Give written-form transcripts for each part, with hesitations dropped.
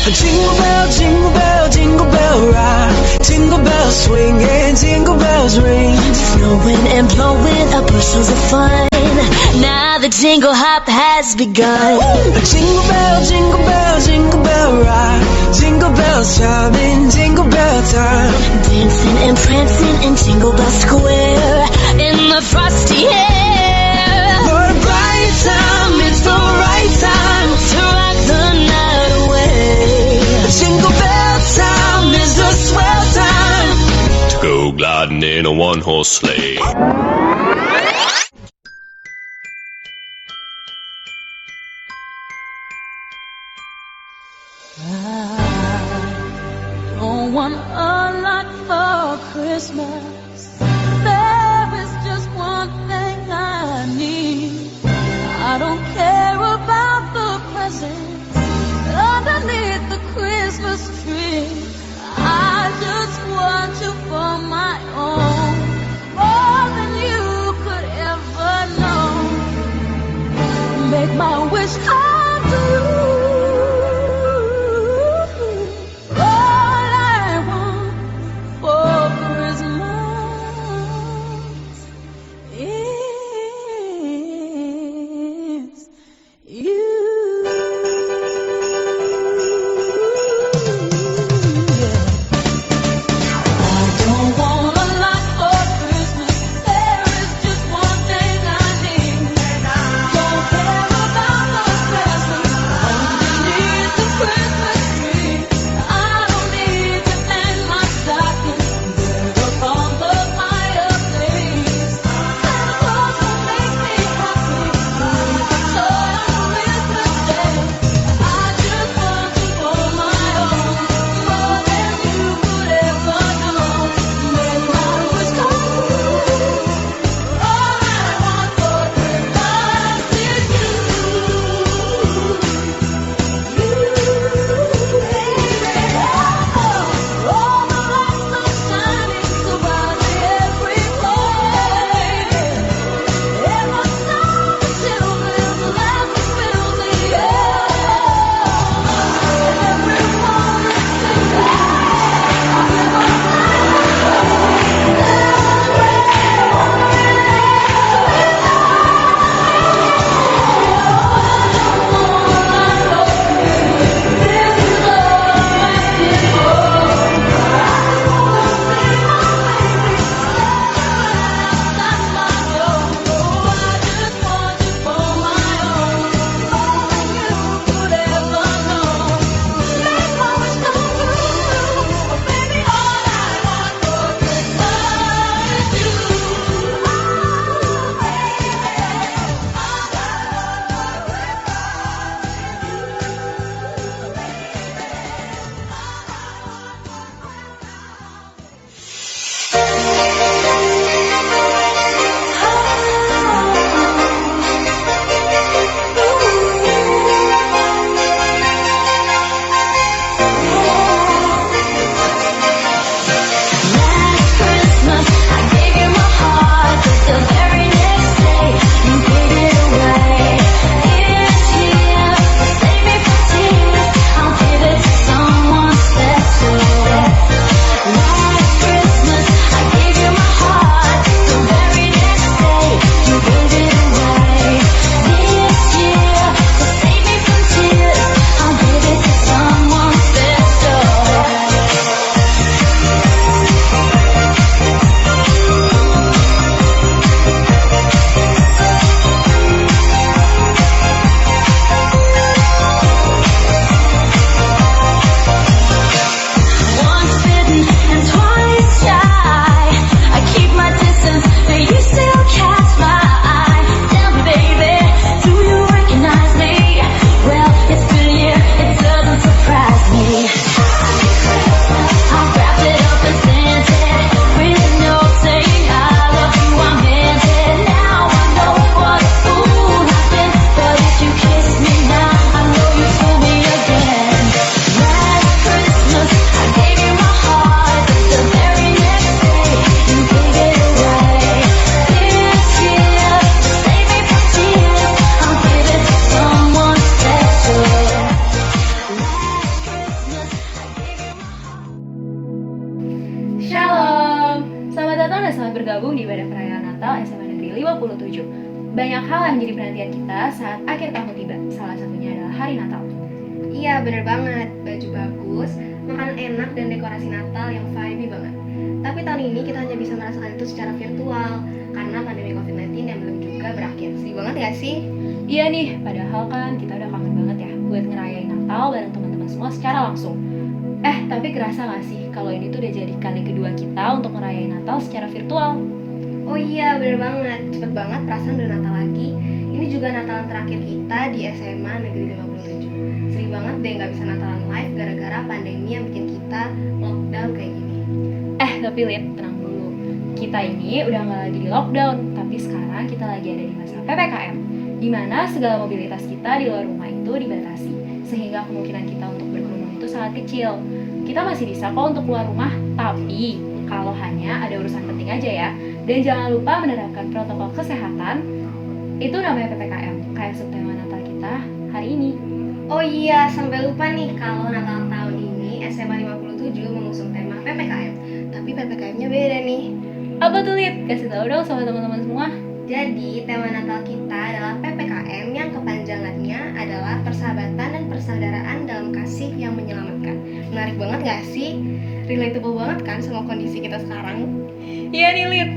Jingle bell, jingle bell rock. Jingle bells swing and jingle bells ring. Snowing and blowing up bushels of fun. Now the jingle hop has begun. Jingle bell, jingle bell rock. Jingle bells chiming, jingle bell time. Dancing and prancing in Jingle Bell Square in the frosty air. What a bright time, it's the right time to rock the night away. Jingle bell time is a swell time to go gliding in a one-horse sleigh. I don't want a lot for Christmas. There is just one thing I need. I don't care about the presents underneath the Christmas tree. I just want you for my own, more than you could ever know. Make my wish come true. banyak hal yang menjadi perhatian kita saat akhir tahun tiba. Salah satunya adalah hari Natal. Iya, bener banget. Baju bagus, makanan enak, dan dekorasi Natal yang vibey banget. Tapi tahun ini kita hanya bisa merasakan itu secara virtual karena pandemi COVID-19 yang belum juga berakhir. Sedih banget gak sih? Iya nih, padahal kan kita udah kangen banget ya buat ngerayain Natal bareng teman-teman semua secara langsung. Tapi kerasa gak sih kalau ini tuh udah jadi kali kedua kita untuk ngerayain Natal secara virtual? Oh iya, bener banget. Cepet banget perasaan udah Natal lagi. Ini juga Natalan terakhir kita di SMA Negeri 57. Sedih banget deh gak bisa Natalan live gara-gara pandemi yang bikin kita lockdown kayak gini. Tapi Lid, tenang dulu. Kita ini udah gak lagi di lockdown, tapi sekarang kita lagi ada di masa PPKM, di mana segala mobilitas kita di luar rumah itu dibatasi, sehingga kemungkinan kita untuk berkerumun itu sangat kecil. Kita masih bisa kok untuk keluar rumah, tapi kalau hanya ada urusan penting aja ya. Dan jangan lupa menerapkan protokol kesehatan. Itu namanya PPKM, kayak subtema Natal kita hari ini. Oh iya, sampai lupa nih kalau Natal tahun ini SMA 57 mengusung tema PPKM. Tapi PPKM-nya beda nih. Apa tuh Lid? Kasih tahu dong sama teman-teman semua. Jadi, tema Natal kita adalah PPKM yang kepanjangannya adalah persahabatan dan persaudaraan dalam kasih yang menyelamatkan. Menarik banget gak sih? Relatable banget kan sama kondisi kita sekarang? Iya nih Lid.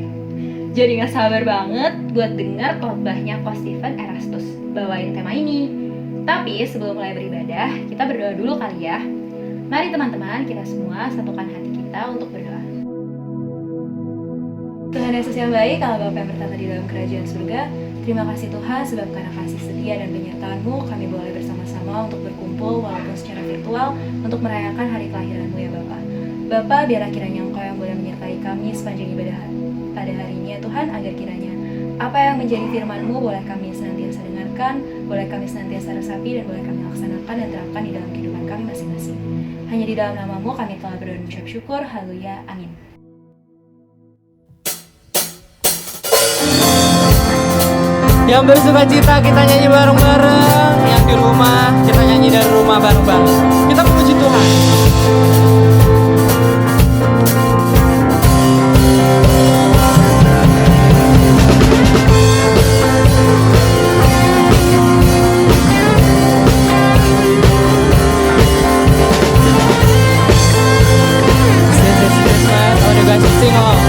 Jadi gak sabar banget buat dengar khotbahnya Coach Stephen Erastus bawain tema ini. Tapi sebelum mulai beribadah, kita berdoa dulu kali ya. Mari teman-teman, kita semua satukan hati kita untuk berdoa. Tuhan Yesus yang baik, Allah Bapa yang bertata di dalam kerajaan surga, terima kasih Tuhan sebab karena kasih setia dan penyertaan-Mu kami boleh bersama-sama untuk berkumpul walaupun secara virtual untuk merayakan hari kelahiran-Mu ya Bapa. Bapa, biarlah kiranya Engkau yang boleh menyertai kami sepanjang ibadah pada hari ini ya Tuhan, agar kiranya apa yang menjadi firman-Mu boleh kami senantiasa dengarkan, boleh kami senantiasa resapi, dan boleh kami laksanakan dan terapkan di dalam kehidupan kami masing-masing. Hanya di dalam nama-Mu kami telah berdoa dan mengucap syukur. Haleluya. Amin. Yang bersuka cita kita nyanyi bareng-bareng, yang di rumah kita nyanyi dari rumah bareng-bareng. Kita memuji Tuhan. This is Christmas. Oh, you guys sing along.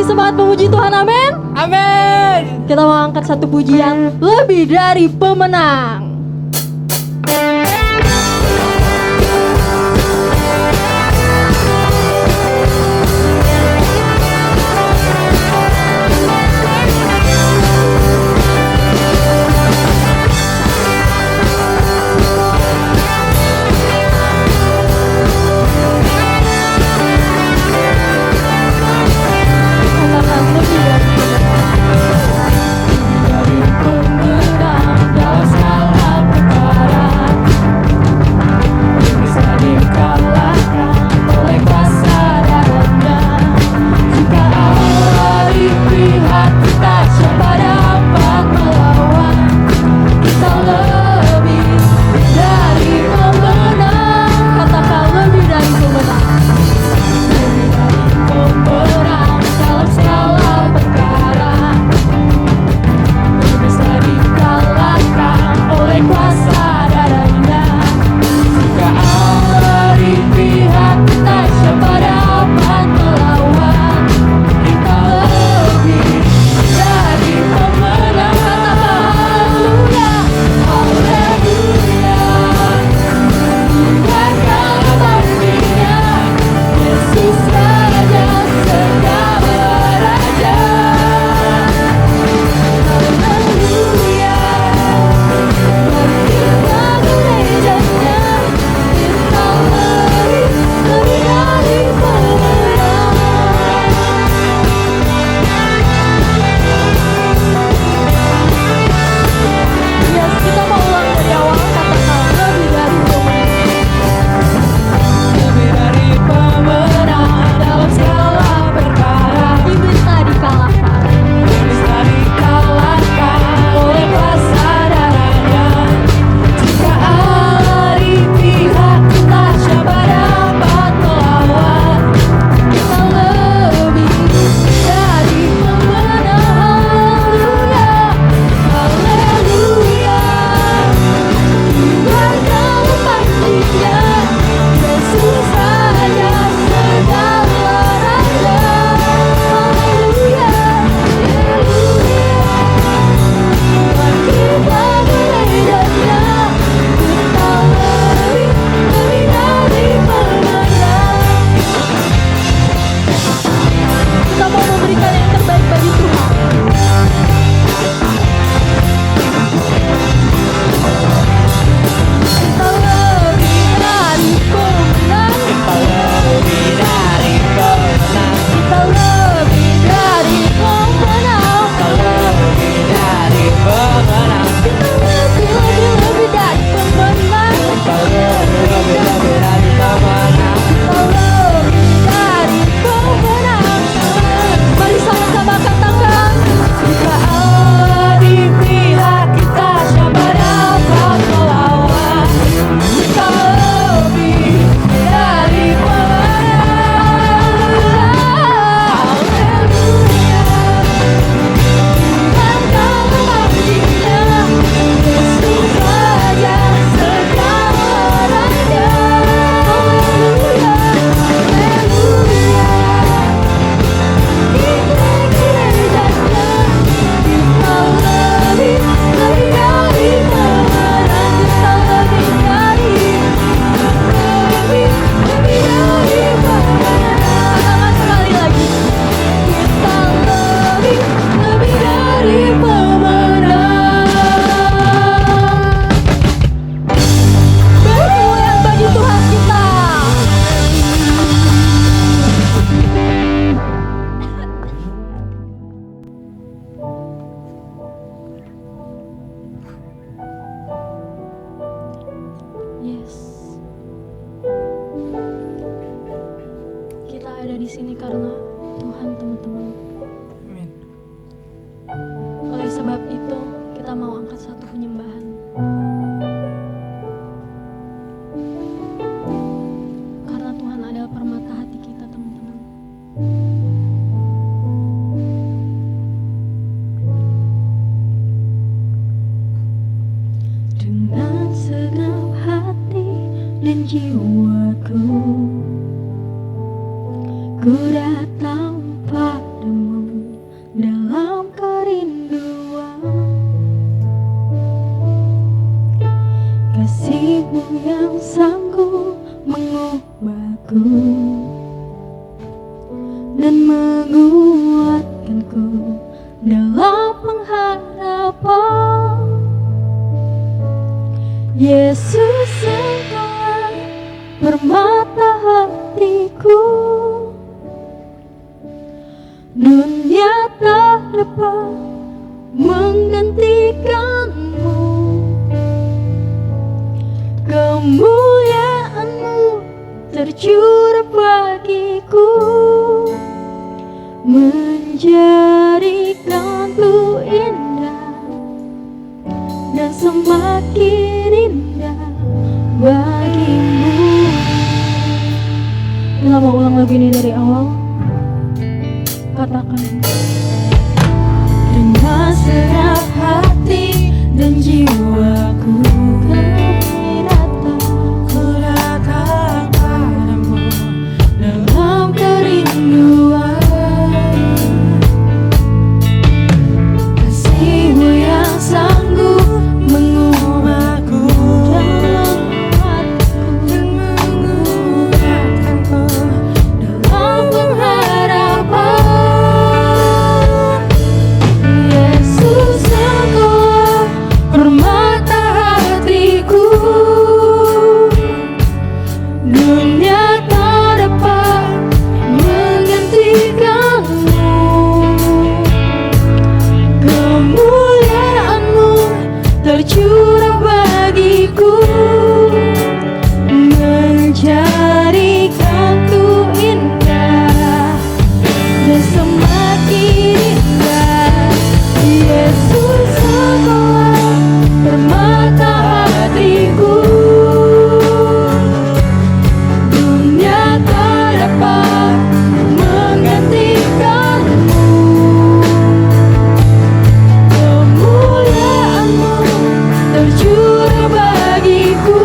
semangat memuji Tuhan, amin. Amin. Kita mau angkat satu pujian, lebih dari pemenang. ada di sini karena Tuhan, teman-teman. Amin. Oleh sebab itu, kita mau angkat satu penyembahan. Karena Tuhan adalah permata hati kita, teman-teman. Dengan segenap hati dan jiwaku, ku datang padamu hatiku dan menguatkanku dalam pengharapan. Yesus, Engkaulah permata hatiku, dunia tak dapat menggantikanmu. Kemuliaan-Mu tercurah bagiku, menjadikanku indah dan semakin indah bagimu. Kita mau ulang lagu ini dari awal. Katakan dengan segenap hati dan jiwaku, ku datang padamu dalam kerinduan. Kasih-Mu yang sanggup mengubahku dalam hatiku dan menguatkanku dalam pengharapan. Yesus, Engkaulah permata hatiku, dunia tak dapat menggantikanmu. Kemuliaan-Mu tercurah bagiku, menjadikanku indah dan semakin indah. Yesus, Engkaulah permata hatiku, dunia tak dapat menggantikanmu. Kemuliaan-Mu tercurah bagiku,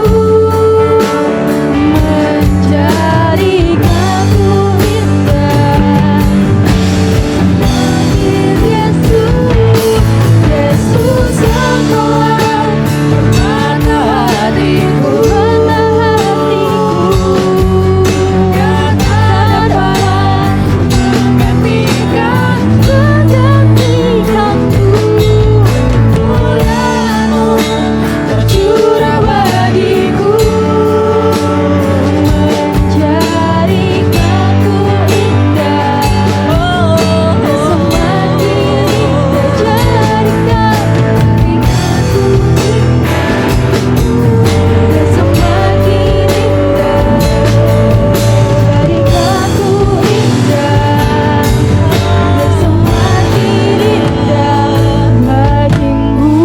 menjadikanku indah. Yesus, Engkaulah permata hatiku, yang tak dapat menggantikanku. Kemuliaan-Mu tercurah bagiku, menjadikanku indah dan semakin indah. Jadikanku dan semakin indah. Jadikanku indah dan semakin indah bagimu.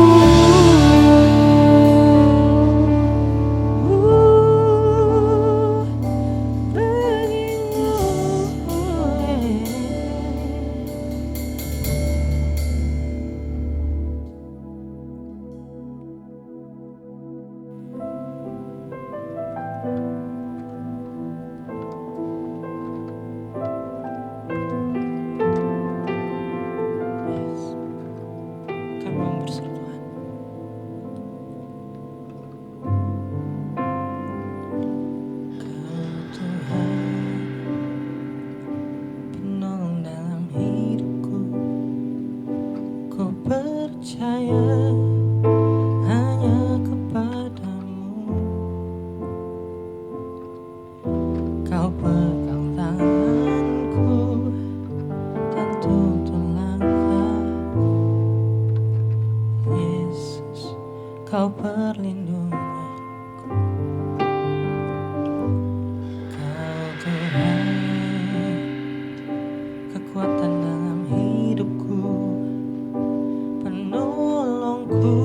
Kami berseru Tuhan. Kau Tuhan, penolong dalam hidupku. Ku percaya hanya kepadamu. Kau pegang tanganku dan tuntun langkahku. Yesus, Kau perlindunganku. Kau Tuhan, kekuatan dalam hidupku, penolongku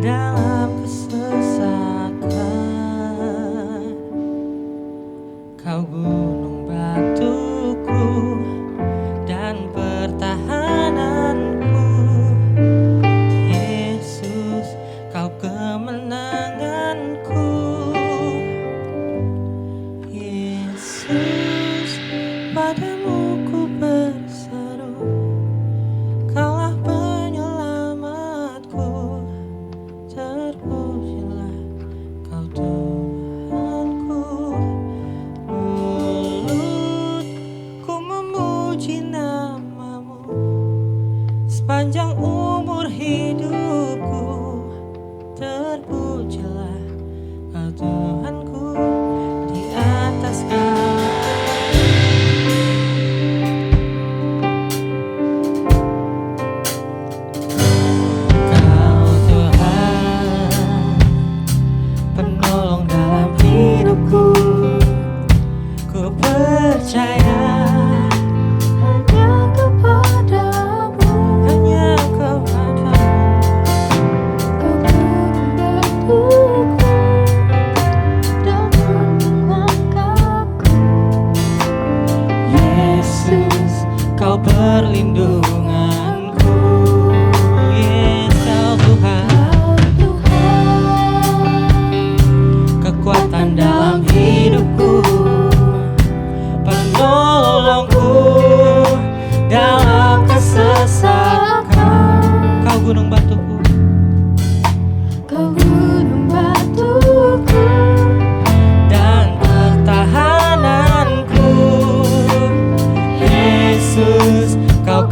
dalam kesesakan. Kau gunung batuku dan pertahananku. Yesus, Kau kemenanganku. Yesus, padamu ku berseru, Kaulah penyelamatku. Terpujilah Kau Tuhanku, ku percaya hanya kepadamu. hanya kepadamu. Kau membantuku dan melangkahku. Yesus, kau perlindunganku. Yesus, kau Tuhan, kekuatan dalam hidupku, penolongku dalam kesesakan. Kau gunung batuku, Kau gunung batuku dan pertahananku. Yesus, kau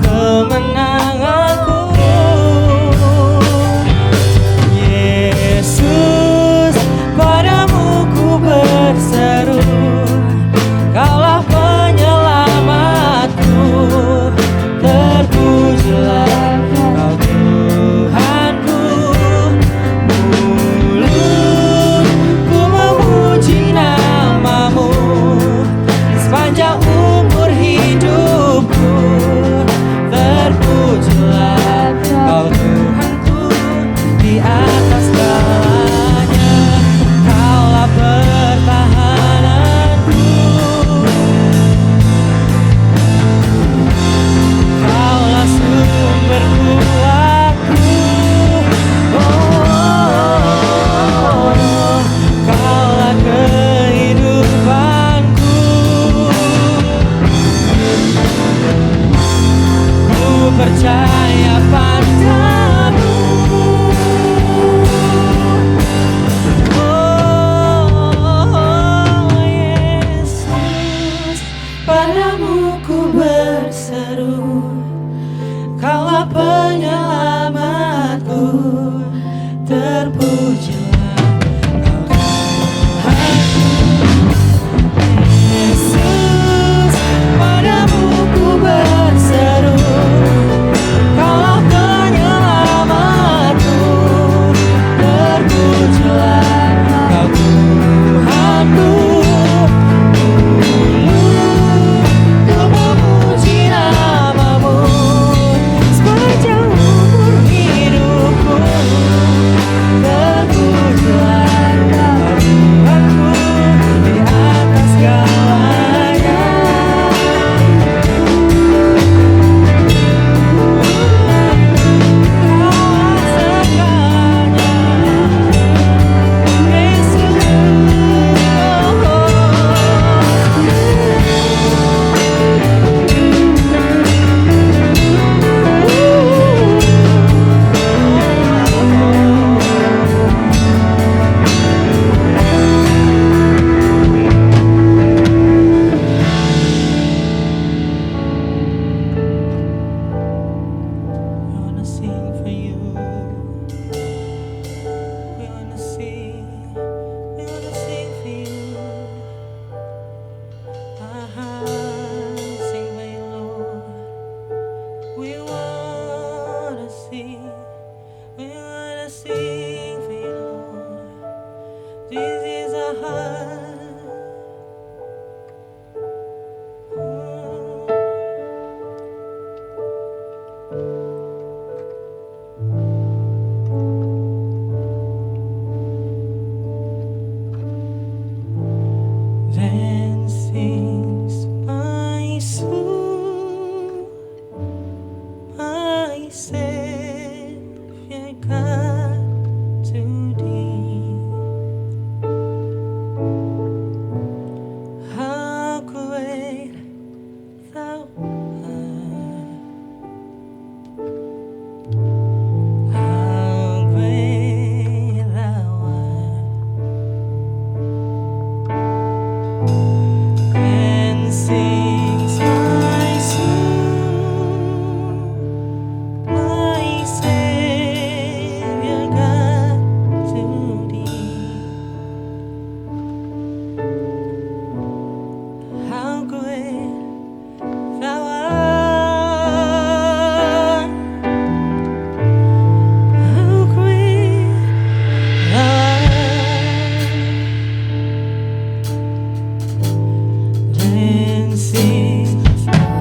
sings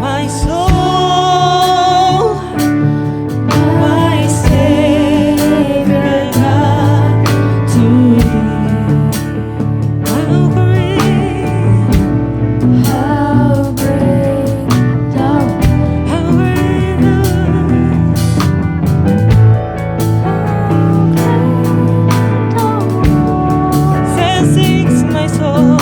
my soul, my Savior God, to thee. How great thou then sings my soul.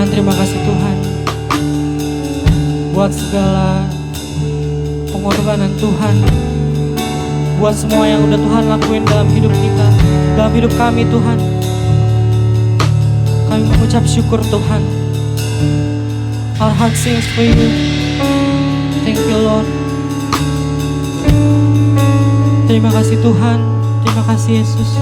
Terima kasih Tuhan buat segala pengorbanan Tuhan, buat semua yang udah Tuhan lakuin dalam hidup kita, dalam hidup kami Tuhan. Kami mengucap syukur Tuhan. Our heart sings for you. Thank you Lord. Terima kasih Tuhan. Terima kasih Yesus.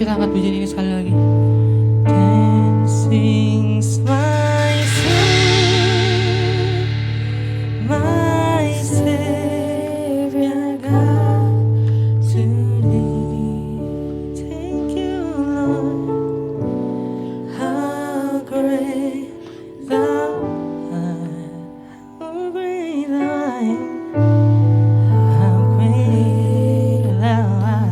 Kita angkat pujian ini sekali lagi. Then sings my soul, my Savior God, to thee. Thank you Lord, how great thou art, how great thou art, how great thou art.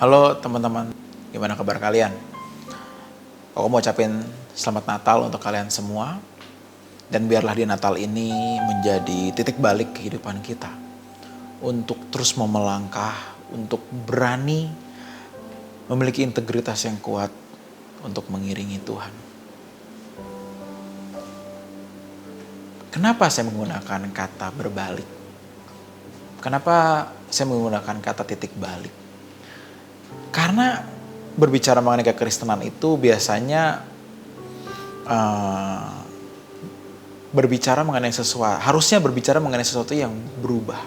Halo teman-teman, gimana kabar kalian? Aku mau ucapin selamat Natal untuk kalian semua. Dan biarlah di Natal ini menjadi titik balik kehidupan kita. Untuk terus mau melangkah, untuk berani memiliki integritas yang kuat untuk mengiringi Tuhan. Kenapa saya menggunakan kata berbalik? Kenapa saya menggunakan kata titik balik? Karena berbicara mengenai kekristenan itu biasanya harusnya berbicara mengenai sesuatu yang berubah.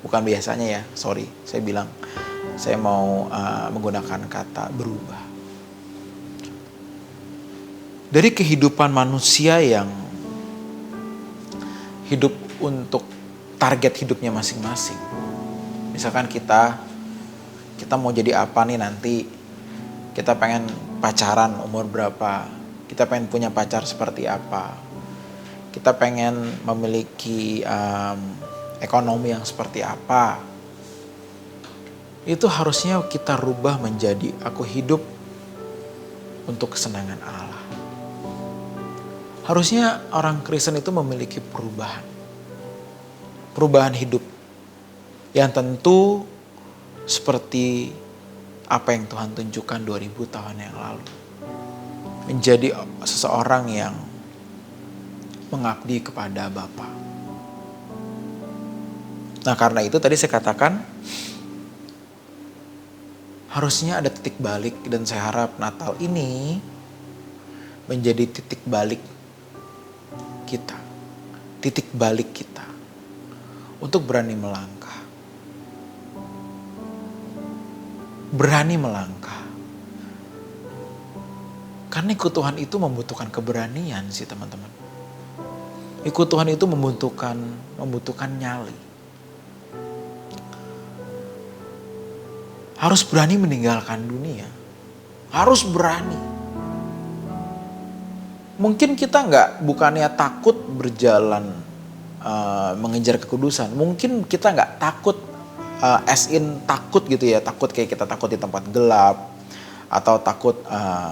Bukan biasanya ya, sorry, saya mau menggunakan kata berubah. Dari kehidupan manusia yang hidup untuk target hidupnya masing-masing. Misalkan kita mau jadi apa nih nanti, kita pengen pacaran umur berapa, kita pengen punya pacar seperti apa, kita pengen memiliki ekonomi yang seperti apa. Itu harusnya kita rubah menjadi aku hidup untuk kesenangan Allah. Harusnya orang Kristen itu memiliki perubahan hidup yang tentu seperti apa yang Tuhan tunjukkan 2000 tahun yang lalu. Menjadi seseorang yang mengabdi kepada Bapa. Nah, karena itu tadi saya katakan harusnya ada titik balik, dan saya harap Natal ini menjadi titik balik kita. Titik balik kita untuk berani melangkah. Berani melangkah. Karena ikut Tuhan itu membutuhkan keberanian sih teman-teman. Ikut Tuhan itu membutuhkan nyali. Harus berani meninggalkan dunia. Harus berani. Mungkin kita bukannya takut berjalan mengejar kekudusan. Mungkin kita nggak takut takut gitu ya. Takut kayak kita takut di tempat gelap. Atau takut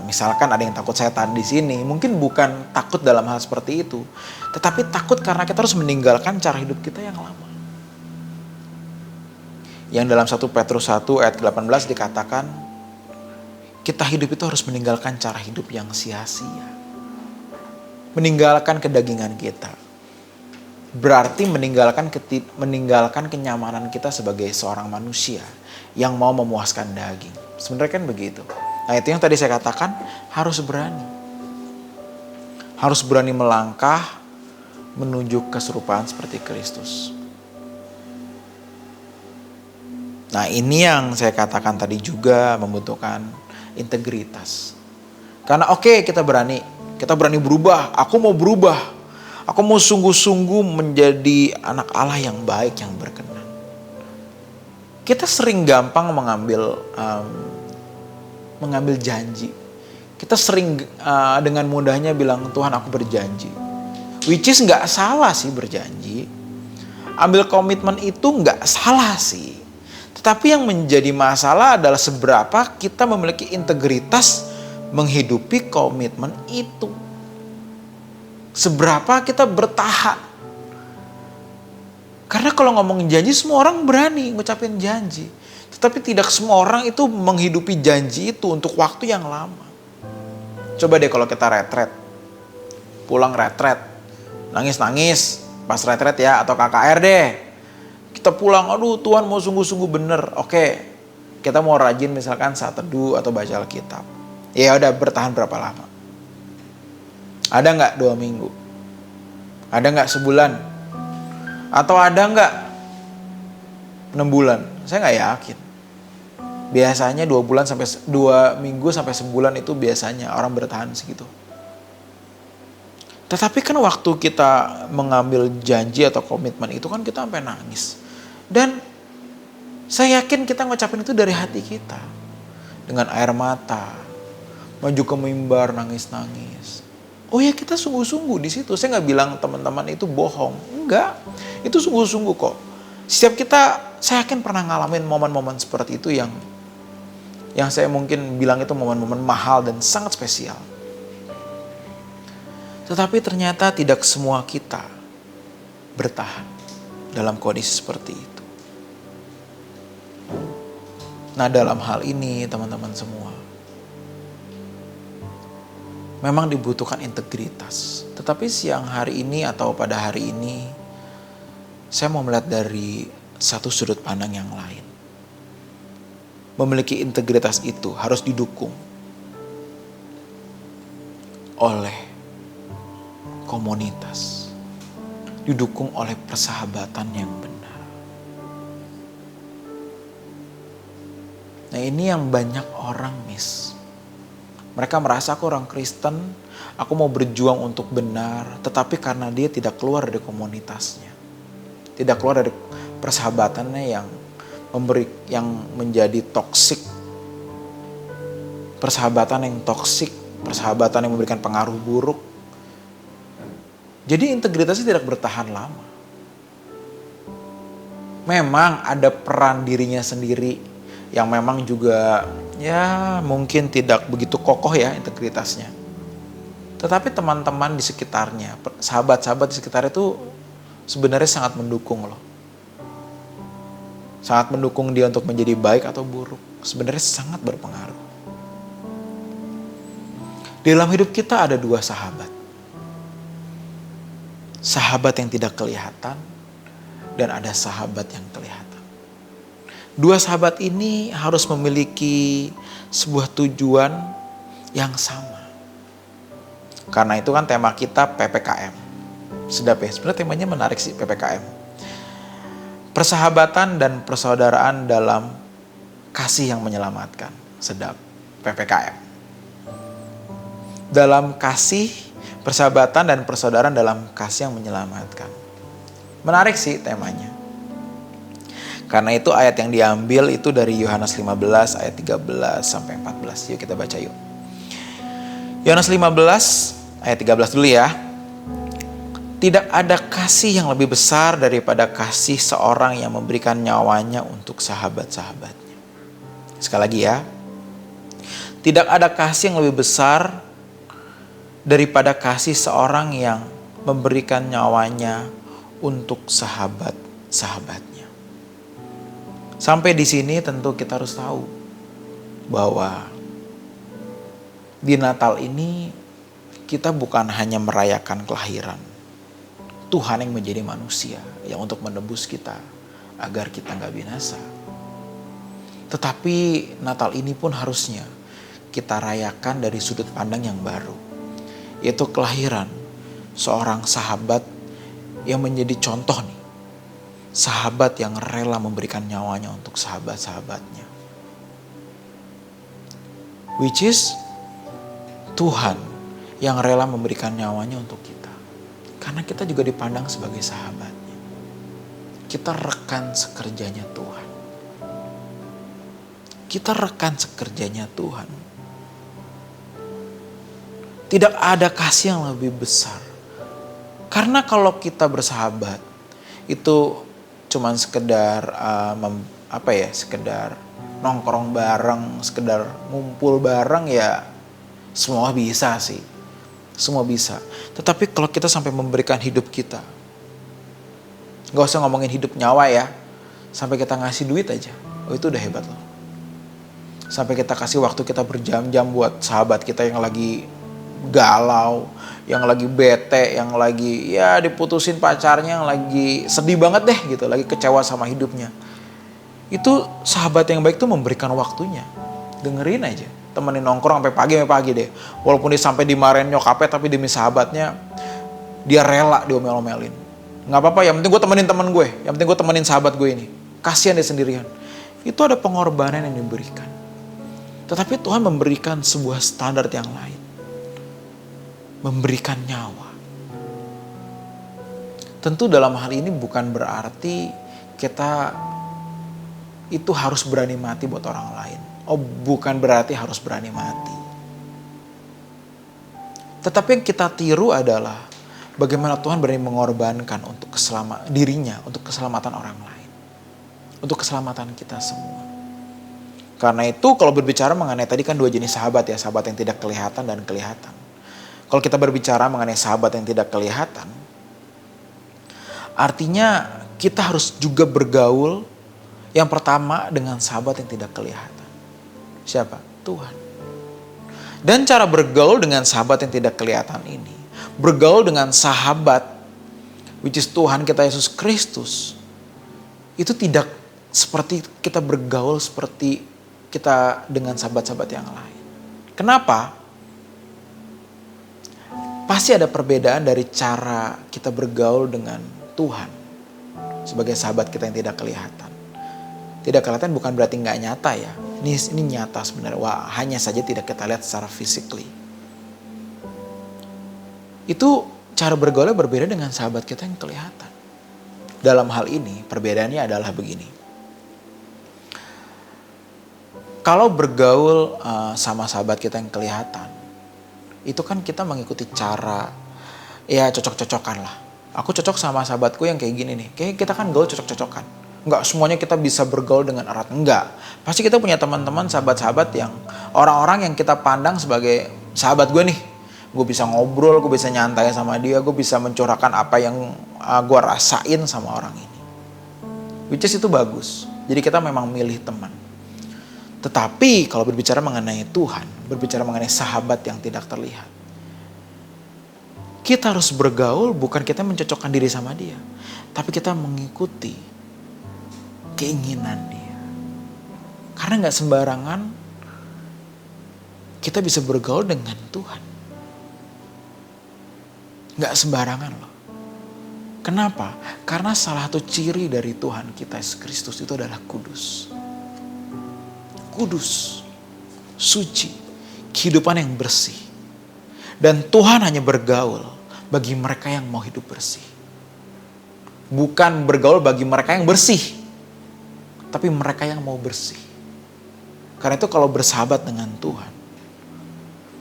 misalkan ada yang takut setan di sini. Mungkin bukan takut dalam hal seperti itu. Tetapi takut karena kita harus meninggalkan cara hidup kita yang lama. Yang dalam 1 Petrus 1 ayat 18 dikatakan, kita hidup itu harus meninggalkan cara hidup yang sia-sia. Meninggalkan kedagingan kita. Berarti meninggalkan kenyamanan kita sebagai seorang manusia yang mau memuaskan daging. Sebenarnya kan begitu. Nah, itu yang tadi saya katakan, harus berani. Harus berani melangkah menuju keserupaan seperti Kristus. Nah, ini yang saya katakan tadi juga membutuhkan integritas. Karena kita berani berubah, aku mau berubah. Aku mau sungguh-sungguh menjadi anak Allah yang baik, yang berkenan. Kita sering gampang mengambil janji. Kita sering dengan mudahnya bilang, Tuhan aku berjanji. Which is gak salah sih berjanji. Ambil komitmen itu gak salah sih. Tetapi yang menjadi masalah adalah seberapa kita memiliki integritas menghidupi komitmen itu. Seberapa kita bertahan. Karena kalau ngomong janji, semua orang berani ngucapin janji. Tetapi tidak semua orang itu menghidupi janji itu untuk waktu yang lama. Coba deh kalau kita retret. Pulang retret. Nangis-nangis pas retret ya, atau KKR deh. Kita pulang, aduh Tuhan mau sungguh-sungguh bener. Oke, kita mau rajin misalkan saat teduh atau baca Alkitab. Ya udah, bertahan berapa lama? Ada nggak 2 minggu? Ada nggak sebulan? Atau ada nggak 6 bulan? Saya nggak yakin. Biasanya 2 minggu sampai sebulan itu biasanya orang bertahan segitu. Tetapi kan waktu kita mengambil janji atau komitmen itu kan kita sampai nangis. Dan saya yakin kita ngucapin itu dari hati kita. Dengan air mata. Maju ke mimbar nangis-nangis. Oh ya, kita sungguh-sungguh di situ. Saya nggak bilang teman-teman itu bohong. Enggak. Itu sungguh-sungguh kok. Setiap kita, saya yakin pernah ngalamin momen-momen seperti itu yang saya mungkin bilang itu momen-momen mahal dan sangat spesial. Tetapi ternyata tidak semua kita bertahan dalam kondisi seperti itu. Nah, dalam hal ini teman-teman semua, memang dibutuhkan integritas. Tetapi siang hari ini atau pada hari ini, saya mau melihat dari satu sudut pandang yang lain. Memiliki integritas itu harus didukung oleh komunitas, didukung oleh persahabatan yang benar. Nah, ini yang banyak orang miss. Mereka merasa aku orang Kristen, aku mau berjuang untuk benar, tetapi karena dia tidak keluar dari komunitasnya, tidak keluar dari persahabatannya yang menjadi toksik, persahabatan yang toksik, persahabatan yang memberikan pengaruh buruk. Jadi integritasnya tidak bertahan lama. Memang ada peran dirinya sendiri yang memang juga ya mungkin tidak begitu kokoh ya integritasnya. Tetapi teman-teman di sekitarnya, sahabat-sahabat di sekitar itu sebenarnya sangat mendukung loh. Sangat mendukung dia untuk menjadi baik atau buruk. Sebenarnya sangat berpengaruh. Di dalam hidup kita ada dua sahabat. Sahabat yang tidak kelihatan dan ada sahabat yang kelihatan. Dua sahabat ini harus memiliki sebuah tujuan yang sama. Karena itu kan tema kita PPKM. Sedap ya, sebenarnya temanya menarik sih PPKM. Persahabatan dan persaudaraan dalam kasih yang menyelamatkan. Sedap, PPKM. Dalam kasih, persahabatan dan persaudaraan dalam kasih yang menyelamatkan. Menarik sih temanya. Karena itu ayat yang diambil itu dari Yohanes 15 ayat 13 sampai 14. Yuk kita baca yuk. Yohanes 15 ayat 13 dulu ya. Tidak ada kasih yang lebih besar daripada kasih seorang yang memberikan nyawanya untuk sahabat-sahabatnya. Sekali lagi ya. Tidak ada kasih yang lebih besar daripada kasih seorang yang memberikan nyawanya untuk sahabat-sahabatnya. Sampai di sini tentu kita harus tahu bahwa di Natal ini kita bukan hanya merayakan kelahiran Tuhan yang menjadi manusia yang untuk menebus kita agar kita gak binasa. Tetapi Natal ini pun harusnya kita rayakan dari sudut pandang yang baru, yaitu kelahiran seorang sahabat yang menjadi contoh nih. Sahabat yang rela memberikan nyawanya untuk sahabat-sahabatnya. Which is Tuhan yang rela memberikan nyawanya untuk kita. Karena kita juga dipandang sebagai sahabatnya. Kita rekan sekerjanya Tuhan. Kita rekan sekerjanya Tuhan. Tidak ada kasih yang lebih besar. Karena kalau kita bersahabat itu cuman sekedar sekedar nongkrong bareng, sekedar ngumpul bareng ya semua bisa sih. Semua bisa. Tetapi kalau kita sampai memberikan hidup kita, gak usah ngomongin hidup nyawa ya, sampai kita ngasih duit aja, oh itu udah hebat loh. Sampai kita kasih waktu kita berjam-jam buat sahabat kita yang lagi galau, yang lagi bete, yang lagi ya diputusin pacarnya, yang lagi sedih banget deh gitu, lagi kecewa sama hidupnya. Itu sahabat yang baik tuh memberikan waktunya. Dengerin aja, temenin nongkrong sampai pagi deh. Walaupun dia sampai dimarahin nyokapnya, tapi demi sahabatnya dia rela diomel-omelin. Gak apa-apa, yang penting gue temenin temen gue, yang penting gue temenin sahabat gue ini. Kasihan dia sendirian. Itu ada pengorbanan yang diberikan. Tetapi Tuhan memberikan sebuah standar yang lain. Memberikan nyawa. Tentu dalam hal ini bukan berarti kita itu harus berani mati buat orang lain. Oh, bukan berarti harus berani mati. Tetapi yang kita tiru adalah bagaimana Tuhan berani mengorbankan untuk dirinya, untuk keselamatan orang lain. Untuk keselamatan kita semua. Karena itu kalau berbicara mengenai tadi kan dua jenis sahabat ya, sahabat yang tidak kelihatan dan kelihatan. Kalau kita berbicara mengenai sahabat yang tidak kelihatan, artinya kita harus juga bergaul yang pertama dengan sahabat yang tidak kelihatan. Siapa? Tuhan. Dan cara bergaul dengan sahabat yang tidak kelihatan ini, bergaul dengan sahabat, which is Tuhan kita Yesus Kristus, itu tidak seperti kita bergaul seperti kita dengan sahabat-sahabat yang lain. Kenapa? Pasti ada perbedaan dari cara kita bergaul dengan Tuhan sebagai sahabat kita yang tidak kelihatan. Tidak kelihatan bukan berarti nggak nyata ya. Ini nyata sebenarnya. Wah, hanya saja tidak kita lihat secara physically. Itu cara bergaulnya berbeda dengan sahabat kita yang kelihatan. Dalam hal ini perbedaannya adalah begini. Kalau bergaul sama sahabat kita yang kelihatan, itu kan kita mengikuti cara ya cocok-cocokan lah. Aku cocok sama sahabatku yang kayak gini nih. Kayak kita kan gaul cocok-cocokan. Enggak semuanya kita bisa bergaul dengan erat. Enggak. Pasti kita punya teman-teman, sahabat-sahabat yang orang-orang yang kita pandang sebagai sahabat gue nih. Gue bisa ngobrol, gue bisa nyantai sama dia, gue bisa mencurahkan apa yang gue rasain sama orang ini. Which is itu bagus. Jadi kita memang milih teman. Tetapi kalau berbicara mengenai Tuhan, berbicara mengenai sahabat yang tidak terlihat, kita harus bergaul bukan kita mencocokkan diri sama dia, tapi kita mengikuti keinginan dia. Karena gak sembarangan kita bisa bergaul dengan Tuhan. Gak sembarangan loh. Kenapa? Karena salah satu ciri dari Tuhan kita Yesus Kristus itu adalah kudus. Kudus, suci, kehidupan yang bersih. Dan Tuhan hanya bergaul bagi mereka yang mau hidup bersih. Bukan bergaul bagi mereka yang bersih, tapi mereka yang mau bersih. Karena itu kalau bersahabat dengan Tuhan,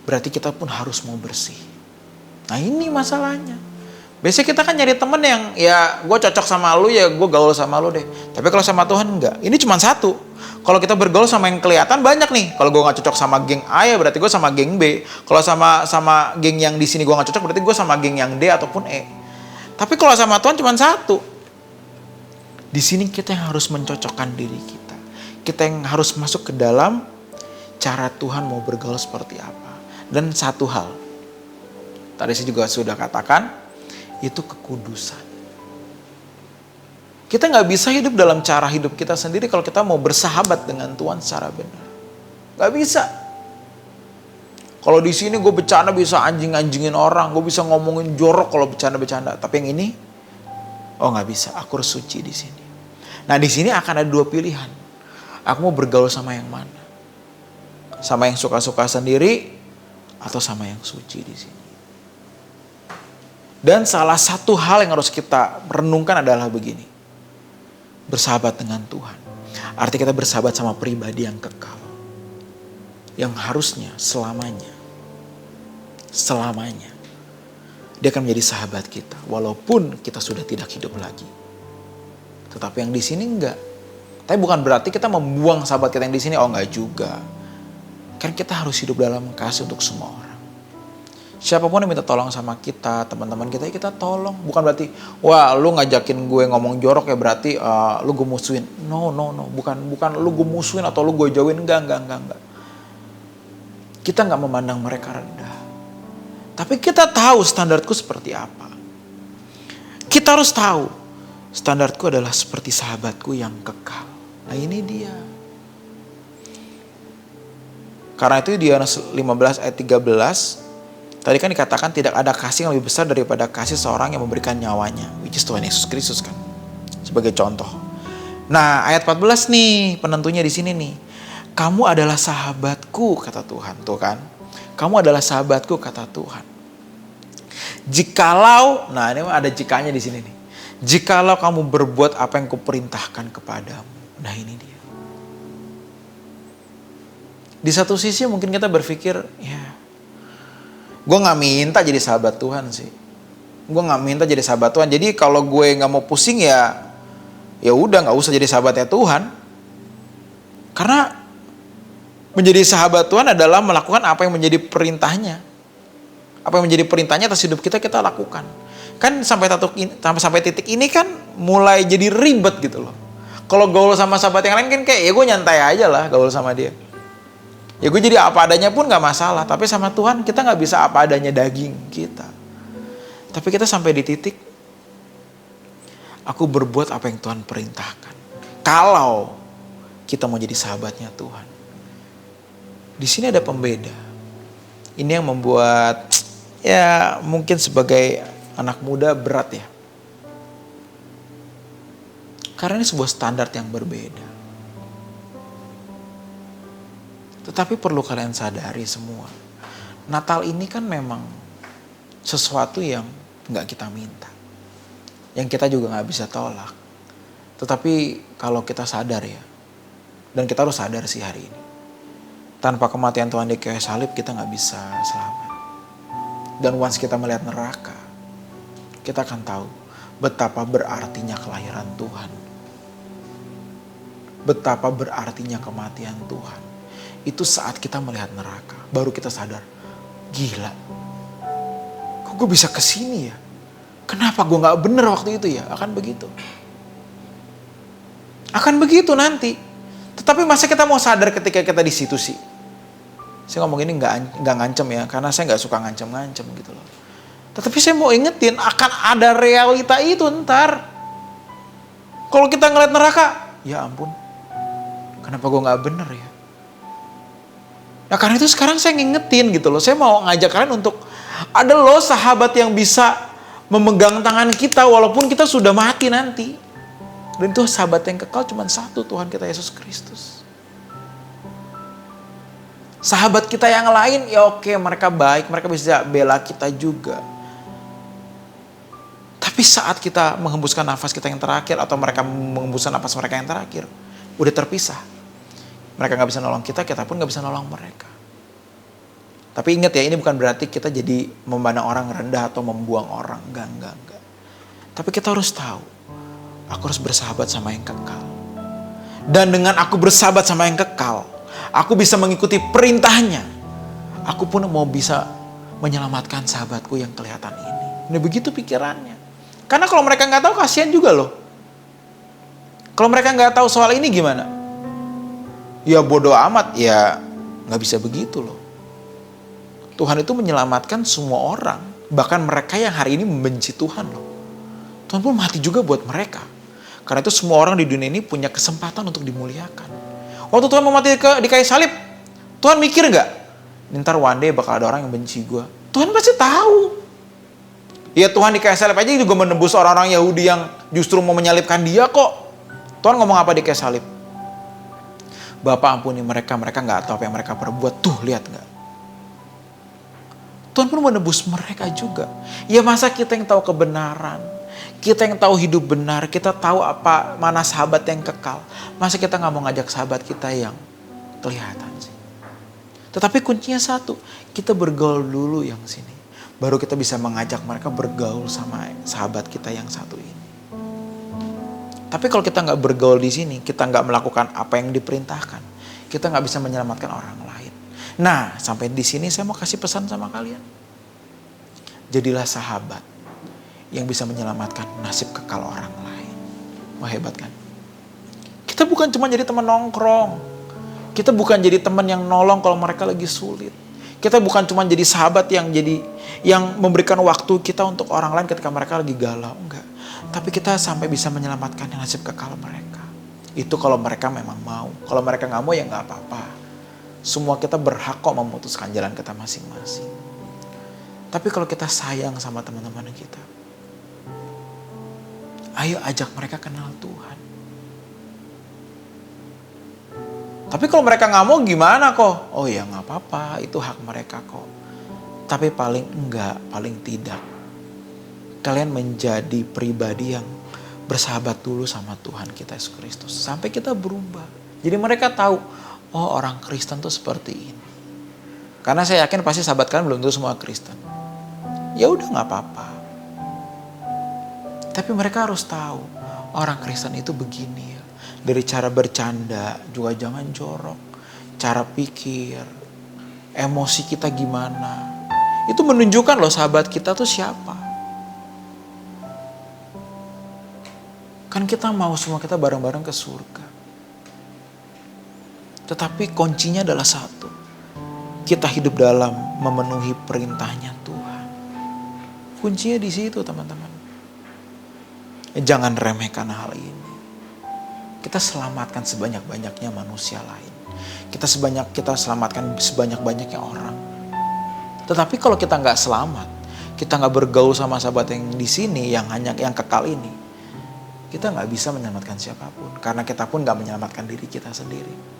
berarti kita pun harus mau bersih. Nah ini masalahnya. Biasanya kita kan nyari temen yang ya gue cocok sama lu ya gue gaul sama lu deh. Tapi kalau sama Tuhan enggak. Ini cuma satu. Kalau kita bergaul sama yang kelihatan banyak nih. Kalau gue gak cocok sama geng A ya berarti gue sama geng B. Kalau sama geng yang di sini gue gak cocok berarti gue sama geng yang D ataupun E. Tapi kalau sama Tuhan cuma satu. Di sini kita yang harus mencocokkan diri kita. Kita yang harus masuk ke dalam cara Tuhan mau bergaul seperti apa. Dan satu hal, tadi saya juga sudah katakan, itu kekudusan. Kita gak bisa hidup dalam cara hidup kita sendiri kalau kita mau bersahabat dengan Tuhan secara benar. Gak bisa. Kalau di sini gue bercanda bisa anjing-anjingin orang, gue bisa ngomongin jorok kalau bercanda-bercanda. Tapi yang ini, oh gak bisa, aku harus suci di sini. Nah di sini akan ada dua pilihan. Aku mau bergaul sama yang mana? Sama yang suka-suka sendiri atau sama yang suci di sini? Dan salah satu hal yang harus kita renungkan adalah begini. Bersahabat dengan Tuhan. Artinya kita bersahabat sama pribadi yang kekal. Yang harusnya selamanya. Selamanya. Dia akan menjadi sahabat kita. Walaupun kita sudah tidak hidup lagi. Tetapi yang di sini enggak. Tapi bukan berarti kita membuang sahabat kita yang di sini. Oh enggak juga. Kan kita harus hidup dalam kasih untuk semua orang. Siapapun yang minta tolong sama kita, teman-teman kita, ya kita tolong. Bukan berarti, wah lu ngajakin gue ngomong jorok ya berarti lu gue musuhin. No. Bukan lu gue musuhin atau lu gue jauhin. Enggak. Kita enggak memandang mereka rendah. Tapi kita tahu standarku seperti apa. Kita harus tahu standarku adalah seperti sahabatku yang kekal. Nah ini dia. Karena itu di Yohanes 15 ayat 13, tadi kan dikatakan tidak ada kasih yang lebih besar daripada kasih seorang yang memberikan nyawanya. Which is Tuhan Yesus Kristus kan. Sebagai contoh. Nah ayat 14 nih penentunya di sini nih. Kamu adalah sahabatku kata Tuhan. Tuh kan. Kamu adalah sahabatku kata Tuhan. Jikalau, nah ini ada jikanya di sini nih. Jikalau kamu berbuat apa yang kuperintahkan kepadamu. Nah ini dia. Di satu sisi mungkin kita berpikir, ya gue gak minta jadi sahabat Tuhan sih. Gue gak minta jadi sahabat Tuhan. Jadi kalau gue gak mau pusing ya udah gak usah jadi sahabatnya Tuhan. Karena menjadi sahabat Tuhan adalah melakukan apa yang menjadi perintahnya. Apa yang menjadi perintahnya atas hidup kita, kita lakukan. Kan sampai titik ini kan mulai jadi ribet gitu loh. Kalau gaul sama sahabat yang lain kan kayak ya gue nyantai aja lah gaul sama dia. Ya gue jadi apa adanya pun gak masalah. Tapi sama Tuhan kita gak bisa apa adanya daging kita. Tapi kita sampai di titik aku berbuat apa yang Tuhan perintahkan. Kalau kita mau jadi sahabatnya Tuhan. Di sini ada pembeda. Ini yang membuat ya mungkin sebagai anak muda berat ya. Karena ini sebuah standar yang berbeda. Tetapi perlu kalian sadari semua. Natal ini kan memang sesuatu yang gak kita minta. Yang kita juga gak bisa tolak. Tetapi kalau kita sadar ya. Dan kita harus sadar sih hari ini. Tanpa kematian Tuhan di kayu salib kita gak bisa selamat. Dan once kita melihat neraka. Kita akan tahu betapa berartinya kelahiran Tuhan. Betapa berartinya kematian Tuhan. Itu saat kita melihat neraka. Baru kita sadar. Gila. Kok gue bisa kesini ya? Kenapa gue gak bener waktu itu ya? Akan begitu. Akan begitu nanti. Tetapi masa kita mau sadar ketika kita di situ sih? Saya ngomong ini gak ngancem ya. Karena saya gak suka ngancem-ngancem gitu loh. Tetapi saya mau ingetin akan ada realita itu ntar. Kalau kita ngeliat neraka. Ya ampun. Kenapa gue gak bener ya? Nah karena itu sekarang saya ngingetin gitu loh. Saya mau ngajak kalian untuk ada loh sahabat yang bisa memegang tangan kita walaupun kita sudah mati nanti. Dan itu sahabat yang kekal cuma satu, Tuhan kita Yesus Kristus. Sahabat kita yang lain ya oke, mereka baik, mereka bisa bela kita juga. Tapi saat kita menghembuskan nafas kita yang terakhir atau mereka menghembuskan nafas mereka yang terakhir, udah terpisah. Mereka gak bisa nolong kita, kita pun gak bisa nolong mereka. Tapi ingat ya, ini bukan berarti kita jadi memandang orang rendah atau membuang orang. Enggak. Tapi kita harus tahu, aku harus bersahabat sama yang kekal. Dan dengan aku bersahabat sama yang kekal, aku bisa mengikuti perintahnya. Aku pun mau bisa menyelamatkan sahabatku yang kelihatan ini. Ini begitu pikirannya. Karena kalau mereka gak tahu, kasihan juga loh. Kalau mereka gak tahu soal ini gimana? Ya bodoh amat, ya gak bisa begitu loh. Tuhan itu menyelamatkan semua orang. Bahkan mereka yang hari ini membenci Tuhan loh. Tuhan pun mati juga buat mereka. Karena itu semua orang di dunia ini punya kesempatan untuk dimuliakan. Waktu Tuhan mau mati di kayu salib, Tuhan mikir gak? Ntar one day bakal ada orang yang benci gue. Tuhan pasti tahu. Ya Tuhan di kayu salib aja juga menembus orang-orang Yahudi yang justru mau menyalibkan dia kok. Tuhan ngomong apa di kayu salib? Bapa ampuni mereka gak tahu apa yang mereka perbuat. Tuh lihat gak? Tuhan pun menebus mereka juga. Ya masa kita yang tahu kebenaran, kita yang tahu hidup benar, kita tahu mana sahabat yang kekal. Masa kita gak mau ngajak sahabat kita yang kelihatan sih. Tetapi kuncinya satu, kita bergaul dulu yang sini. Baru kita bisa mengajak mereka bergaul sama sahabat kita yang satu ini. Tapi kalau kita nggak bergaul di sini, kita nggak melakukan apa yang diperintahkan, kita nggak bisa menyelamatkan orang lain. Nah, sampai di sini saya mau kasih pesan sama kalian. Jadilah sahabat yang bisa menyelamatkan nasib kekal orang lain. Wah hebat kan? Kita bukan cuma jadi teman nongkrong. Kita bukan jadi teman yang nolong kalau mereka lagi sulit. Kita bukan cuma jadi sahabat yang memberikan waktu kita untuk orang lain ketika mereka lagi galau. Enggak. Tapi kita sampai bisa menyelamatkan nasib kekal mereka. Itu kalau mereka memang mau. Kalau mereka gak mau ya gak apa-apa. Semua kita berhak kok memutuskan jalan kita masing-masing. Tapi kalau kita sayang sama teman-teman kita, ayo ajak mereka kenal Tuhan. Tapi kalau mereka gak mau gimana kok? Oh ya gak apa-apa, itu hak mereka kok. Tapi paling tidak. Kalian menjadi pribadi yang bersahabat dulu sama Tuhan kita Yesus Kristus. Sampai kita berubah. Jadi mereka tahu, oh orang Kristen tuh seperti ini. Karena saya yakin pasti sahabat kalian belum tentu semua Kristen. Ya udah gak apa-apa. Tapi mereka harus tahu, orang Kristen itu begini ya. Dari cara bercanda, juga jangan jorok. Cara pikir, emosi kita gimana. Itu menunjukkan loh sahabat kita tuh siapa. Kan kita mau semua kita bareng-bareng ke surga. Tetapi kuncinya adalah satu. Kita hidup dalam memenuhi perintahnya Tuhan. Kuncinya di situ teman-teman. Jangan remehkan hal ini. Kita selamatkan sebanyak-banyaknya manusia lain. Kita selamatkan sebanyak-banyaknya orang. Tetapi kalau kita nggak selamat, kita nggak bergaul sama sahabat yang di sini, yang kekal ini, kita nggak bisa menyelamatkan siapapun. Karena kita pun nggak menyelamatkan diri kita sendiri.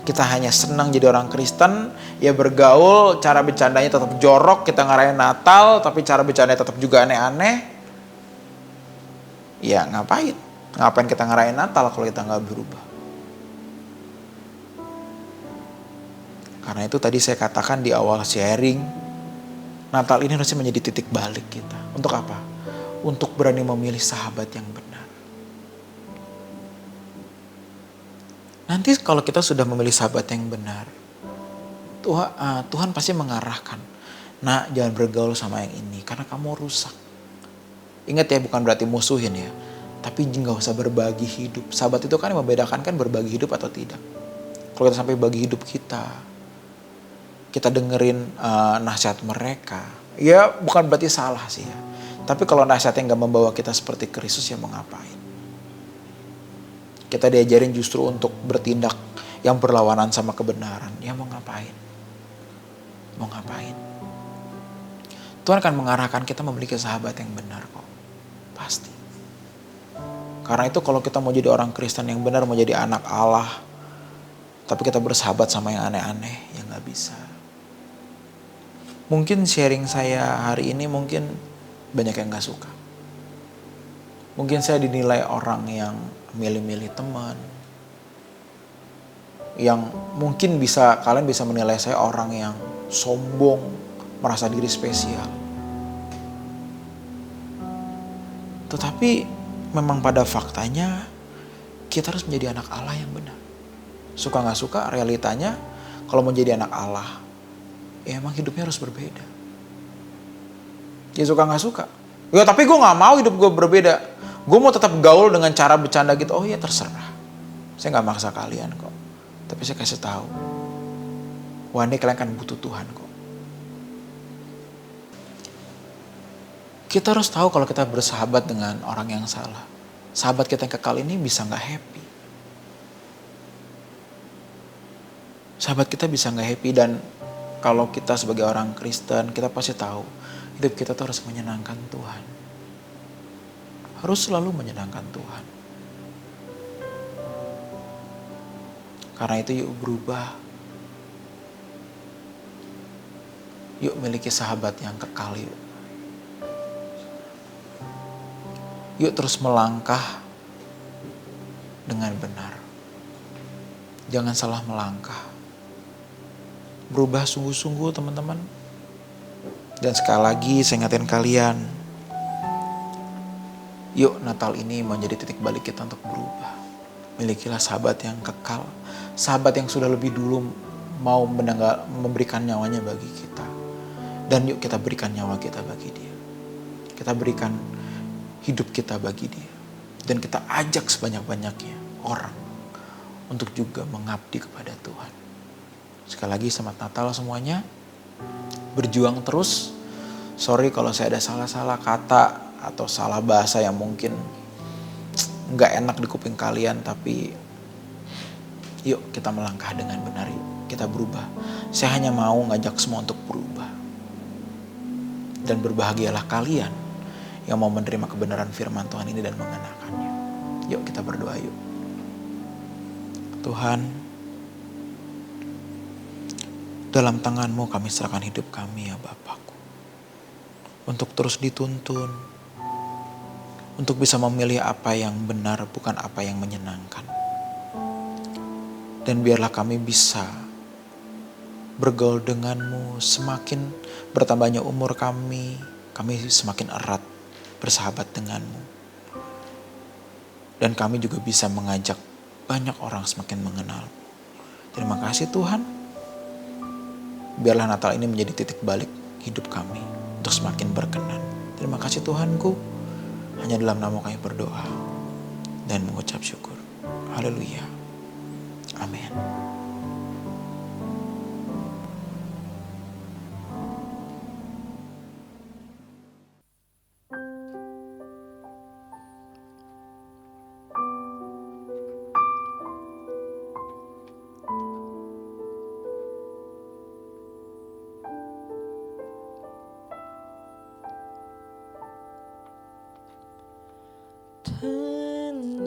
Kita hanya senang jadi orang Kristen, ya bergaul, cara bercandanya tetap jorok, kita ngarahin Natal, tapi cara bercandanya tetap juga aneh-aneh. Ya ngapain? Ngapain kita ngarahin Natal kalau kita nggak berubah? Karena itu tadi saya katakan di awal sharing, Natal ini harusnya menjadi titik balik kita. Untuk apa? Untuk berani memilih sahabat yang benar. Nanti kalau kita sudah memilih sahabat yang benar, Tuhan pasti mengarahkan. Nah, jangan bergaul sama yang ini karena kamu rusak. Ingat ya, bukan berarti musuhin ya. Tapi nggak usah berbagi hidup. Sahabat itu kan yang membedakan kan berbagi hidup atau tidak. Kalau kita sampai bagi hidup kita dengerin nasihat mereka, ya bukan berarti salah sih ya. Tapi kalau nasihatnya nggak membawa kita seperti Kristus, ya mau ngapain? Kita diajarin justru untuk bertindak yang berlawanan sama kebenaran, ya mau ngapain? Mau ngapain? Tuhan akan mengarahkan kita memiliki sahabat yang benar kok, pasti. Karena itu kalau kita mau jadi orang Kristen yang benar, mau jadi anak Allah, tapi kita bersahabat sama yang aneh-aneh, ya nggak bisa. Mungkin sharing saya hari ini mungkin banyak yang gak suka. Mungkin saya dinilai orang yang milih-milih teman. Yang mungkin kalian bisa menilai saya orang yang sombong, merasa diri spesial. Tetapi memang pada faktanya kita harus menjadi anak Allah yang benar. Suka gak suka realitanya kalau menjadi anak Allah, ya emang hidupnya harus berbeda. Ya suka gak suka. Ya tapi gue gak mau hidup gue berbeda. Gue mau tetap gaul dengan cara bercanda gitu. Oh ya terserah. Saya gak maksa kalian kok. Tapi saya kasih tahu. One day kalian kan butuh Tuhan kok. Kita harus tahu kalau kita bersahabat dengan orang yang salah. Sahabat kita yang kekal ini bisa gak happy. Sahabat kita bisa gak happy, dan kalau kita sebagai orang Kristen, kita pasti tahu hidup kita tuh harus menyenangkan Tuhan. Harus selalu menyenangkan Tuhan. Karena itu yuk berubah. Yuk miliki sahabat yang kekal yuk. Yuk terus melangkah dengan benar. Jangan salah melangkah. Berubah sungguh-sungguh teman-teman. Dan sekali lagi saya ingatin kalian, yuk Natal ini menjadi titik balik kita untuk berubah. Milikilah sahabat yang kekal, sahabat yang sudah lebih dulu mau memberikan nyawanya bagi kita. Dan yuk kita berikan nyawa kita bagi dia. Kita berikan hidup kita bagi dia. Dan kita ajak sebanyak-banyaknya orang untuk juga mengabdi kepada Tuhan. Sekali lagi selamat Natal semuanya. Berjuang terus. Sorry kalau saya ada salah-salah kata atau salah bahasa yang mungkin gak enak di kuping kalian. Tapi yuk kita melangkah dengan benar yuk. Kita berubah. Saya hanya mau ngajak semua untuk berubah. Dan berbahagialah kalian yang mau menerima kebenaran firman Tuhan ini dan mengenakannya. Yuk kita berdoa yuk. Tuhan, dalam tangan-Mu kami serahkan hidup kami ya Bapakku. Untuk terus dituntun. Untuk bisa memilih apa yang benar bukan apa yang menyenangkan. Dan biarlah kami bisa bergaul dengan-Mu. Semakin bertambahnya umur kami semakin erat bersahabat dengan-Mu. Dan kami juga bisa mengajak banyak orang semakin mengenal-Mu. Terima kasih Tuhan. Biarlah Natal ini menjadi titik balik hidup kami untuk semakin berkenan. Terima kasih Tuhanku, hanya dalam nama kami berdoa dan mengucap syukur. Haleluya. Amin. Tenang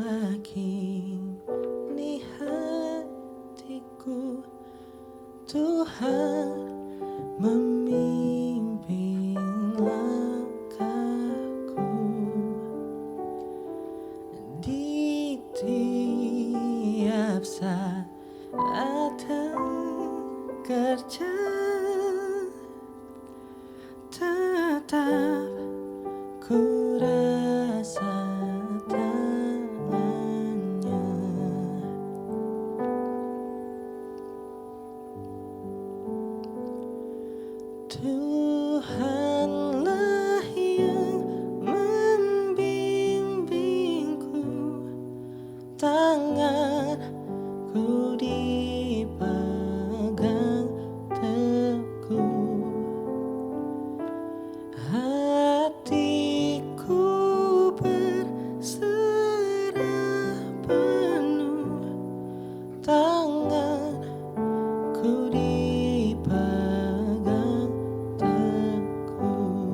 lagi di hatiku, Tuhan memimpin langkahku di tiap saat kerja, tetap ku rasa tangannya. Tuhanlah yang membimbingku, tanganku dipegang teguh, hatiku berserah penuh, tanganku dipegang teguh.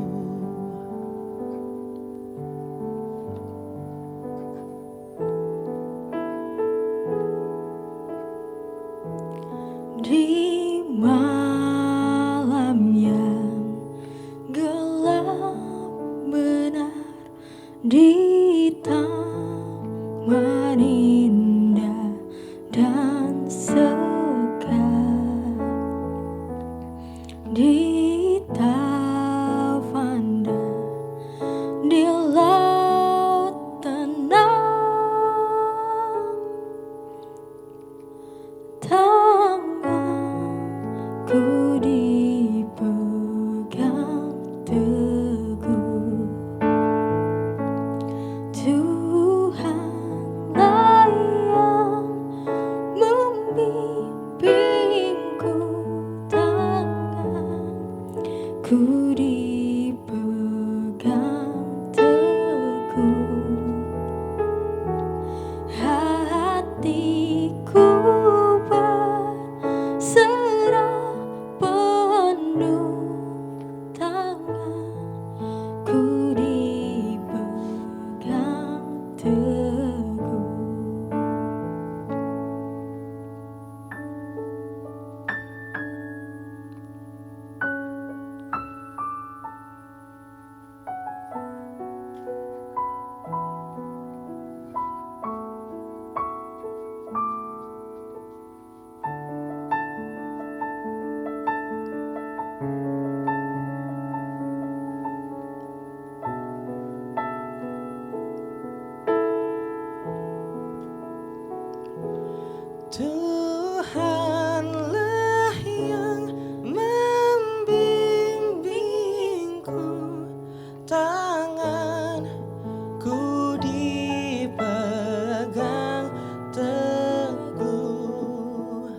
Di malam yang gelap benar, di taman indah dan segar, di tavanda, di laut tenang, tanganku dipegang teguh. Tuhanlah yang membimbingku, tanganku dipegang teguh, hatiku berserah penuh, tanganku dipegang teguh. Tuhanlah yang membimbingku, tanganku dipegang teguh,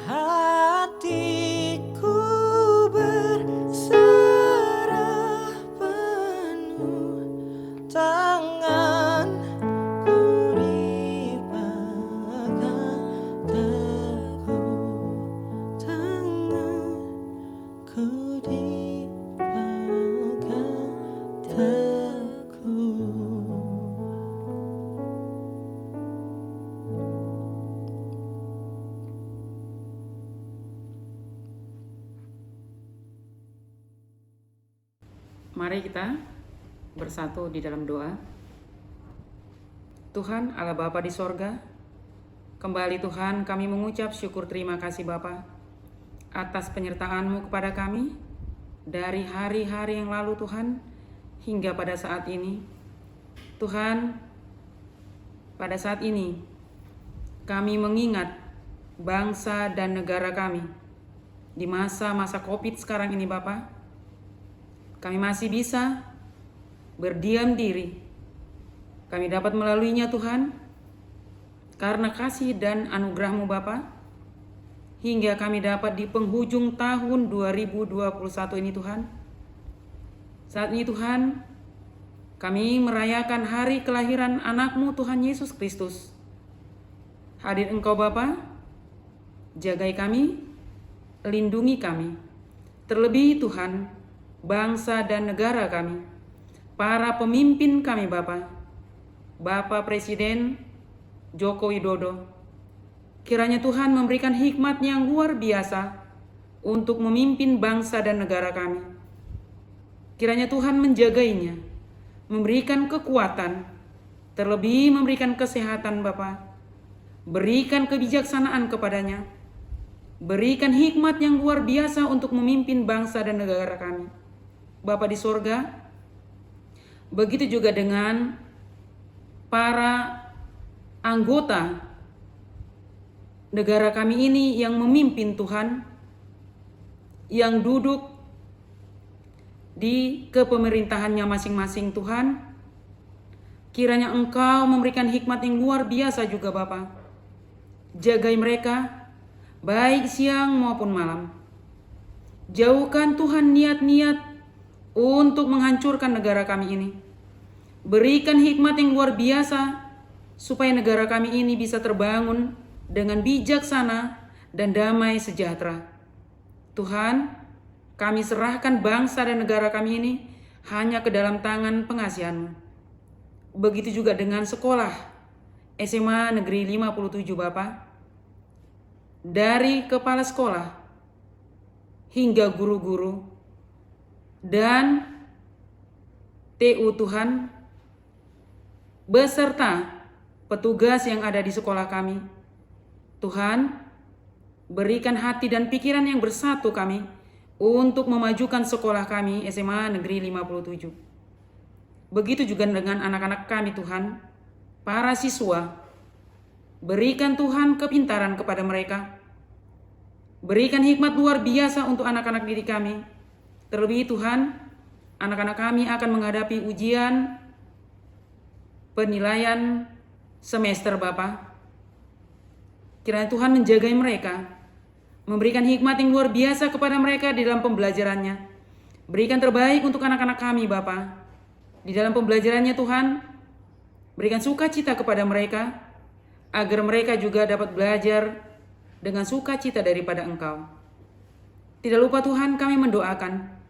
hatiku berserah penuh, tanganku dipegang teguh, tanganku dipegang teguh. Mari kita bersatu di dalam doa. Tuhan Allah Bapa di sorga, kembali Tuhan kami mengucap syukur terima kasih Bapa atas penyertaan-Mu kepada kami dari hari-hari yang lalu Tuhan hingga pada saat ini. Tuhan, pada saat ini kami mengingat bangsa dan negara kami di masa-masa COVID sekarang ini Bapa, kami masih bisa berdiam diri. Kami dapat melaluinya Tuhan, karena kasih dan anugerah-Mu Bapa, hingga kami dapat di penghujung tahun 2021 ini Tuhan. Saat ini Tuhan, kami merayakan hari kelahiran anak-Mu Tuhan Yesus Kristus. Hadir Engkau Bapa, jagai kami, lindungi kami. Terlebih Tuhan, bangsa dan negara kami, para pemimpin kami Bapa, Bapak Presiden Joko Widodo, kiranya Tuhan memberikan hikmat yang luar biasa untuk memimpin bangsa dan negara kami. Kiranya Tuhan menjagainya, memberikan kekuatan, terlebih memberikan kesehatan Bapa. Berikan kebijaksanaan kepadanya. Berikan hikmat yang luar biasa untuk memimpin bangsa dan negara kami. Bapa di sorga, begitu juga dengan para anggota negara kami ini yang memimpin Tuhan, yang duduk di kepemerintahannya masing-masing Tuhan. Kiranya Engkau memberikan hikmat yang luar biasa juga Bapa. Jagai mereka, baik siang maupun malam. Jauhkan Tuhan niat-niat untuk menghancurkan negara kami ini. Berikan hikmat yang luar biasa, supaya negara kami ini bisa terbangun dengan bijaksana dan damai sejahtera. Tuhan, kami serahkan bangsa dan negara kami ini hanya ke dalam tangan pengasihan-Mu. Begitu juga dengan sekolah SMA Negeri 57 Bapa. Dari kepala sekolah hingga guru-guru dan TU Tuhan, beserta petugas yang ada di sekolah kami. Tuhan, berikan hati dan pikiran yang bersatu kami untuk memajukan sekolah kami SMA Negeri 57. Begitu juga dengan anak-anak kami Tuhan, para siswa. Berikan Tuhan kepintaran kepada mereka. Berikan hikmat luar biasa untuk anak-anak didik kami. Terlebih Tuhan, anak-anak kami akan menghadapi ujian penilaian semester Bapa. Kiranya Tuhan menjagai mereka, memberikan hikmat yang luar biasa kepada mereka di dalam pembelajarannya. Berikan terbaik untuk anak-anak kami Bapa. Di dalam pembelajarannya Tuhan, berikan sukacita kepada mereka, agar mereka juga dapat belajar dengan sukacita daripada Engkau. Tidak lupa Tuhan, kami mendoakan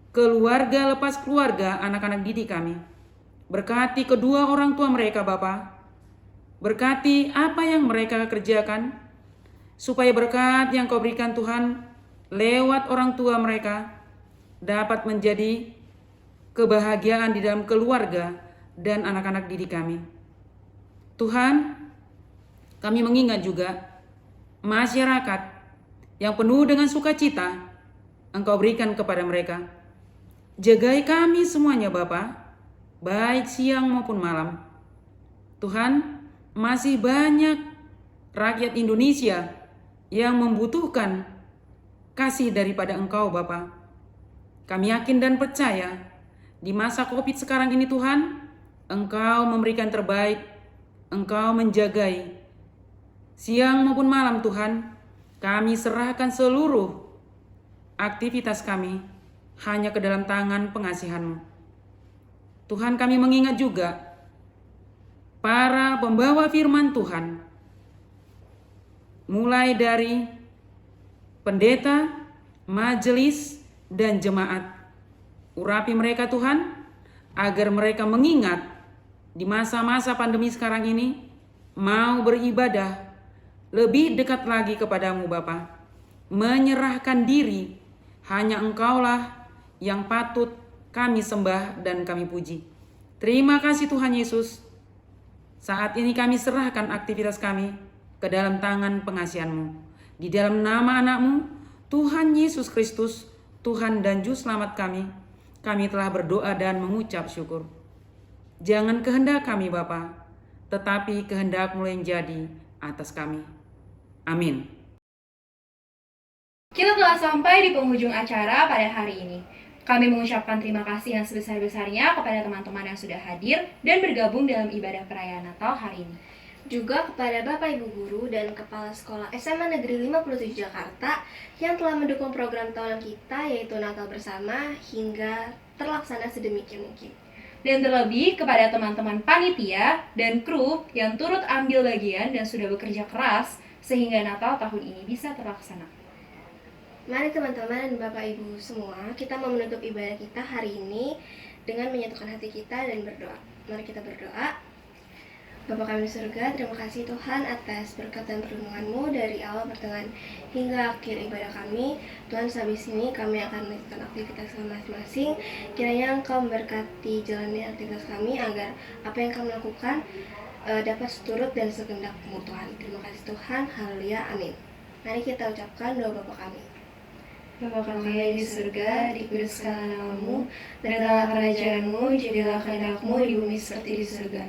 keluarga lepas keluarga anak-anak didik kami. Berkati kedua orang tua mereka Bapa. Berkati apa yang mereka kerjakan, supaya berkat yang Kau berikan Tuhan lewat orang tua mereka dapat menjadi kebahagiaan di dalam keluarga dan anak-anak didik kami. Tuhan, kami mengingat juga masyarakat yang penuh dengan sukacita Engkau berikan kepada mereka. Jagai kami semuanya Bapa, baik siang maupun malam. Tuhan, masih banyak rakyat Indonesia yang membutuhkan kasih daripada Engkau Bapa. Kami yakin dan percaya di masa COVID sekarang ini Tuhan, Engkau memberikan terbaik, Engkau menjagai. Siang maupun malam Tuhan, kami serahkan seluruh aktivitas kami hanya ke dalam tangan pengasihan-Mu. Tuhan, kami mengingat juga para pembawa firman Tuhan, mulai dari pendeta, majelis, dan jemaat. Urapi mereka Tuhan, agar mereka mengingat di masa-masa pandemi sekarang ini, mau beribadah lebih dekat lagi kepadamu Bapa, menyerahkan diri, hanya Engkaulah yang patut kami sembah dan kami puji. Terima kasih Tuhan Yesus. Saat ini kami serahkan aktivitas kami ke dalam tangan pengasihan-Mu. Di dalam nama anak-Mu, Tuhan Yesus Kristus, Tuhan dan Juru Selamat kami telah berdoa dan mengucap syukur. Jangan kehendak kami Bapa, tetapi kehendak-Mu yang jadi atas kami. Amin. Kita telah sampai di penghujung acara pada hari ini. Kami mengucapkan terima kasih yang sebesar-besarnya kepada teman-teman yang sudah hadir dan bergabung dalam ibadah perayaan Natal hari ini. Juga kepada Bapak Ibu Guru dan Kepala Sekolah SMA Negeri 57 Jakarta yang telah mendukung program tahunan kita yaitu Natal Bersama hingga terlaksana sedemikian mungkin. Dan terlebih kepada teman-teman panitia dan kru yang turut ambil bagian dan sudah bekerja keras sehingga Natal tahun ini bisa terlaksana. Mari teman-teman dan Bapak Ibu semua, kita mau menutup ibadah kita hari ini dengan menyatukan hati kita dan berdoa. Mari kita berdoa. Bapa kami di surga, terima kasih Tuhan atas berkat dan perlindungan-Mu dari awal pertengahan hingga akhir ibadah kami. Tuhan, sehabis ini kami akan melanjutkan aktivitas masing-masing. Kiranya Engkau memberkati jalannya aktivitas kami agar apa yang kami lakukan dapat seturut dan sekehendak-Mu Tuhan. Terima kasih Tuhan, haleluya, amin. Mari kita ucapkan doa Bapa kami. Bapa kami di surga, dikuduskanlah nama-Mu, datanglah kerajaan-Mu, jadilah kehendak-Mu di bumi seperti di surga.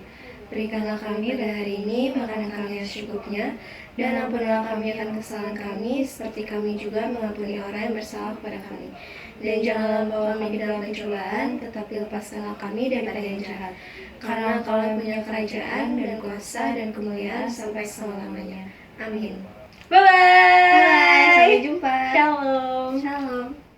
Berikanlah kami pada hari ini makanan kami yang secukupnya, dan ampunilah kami akan kesalahan kami, seperti kami juga mengampuni orang yang bersalah kepada kami. Dan janganlah membawa kami ke dalam pencobaan, tetapi lepaskanlah kami daripada yang jahat. Karena Engkau yang punya kerajaan dan kuasa dan kemuliaan sampai selama-lamanya. Amin. Bye-bye. Bye, sampai jumpa. Shalom. Shalom.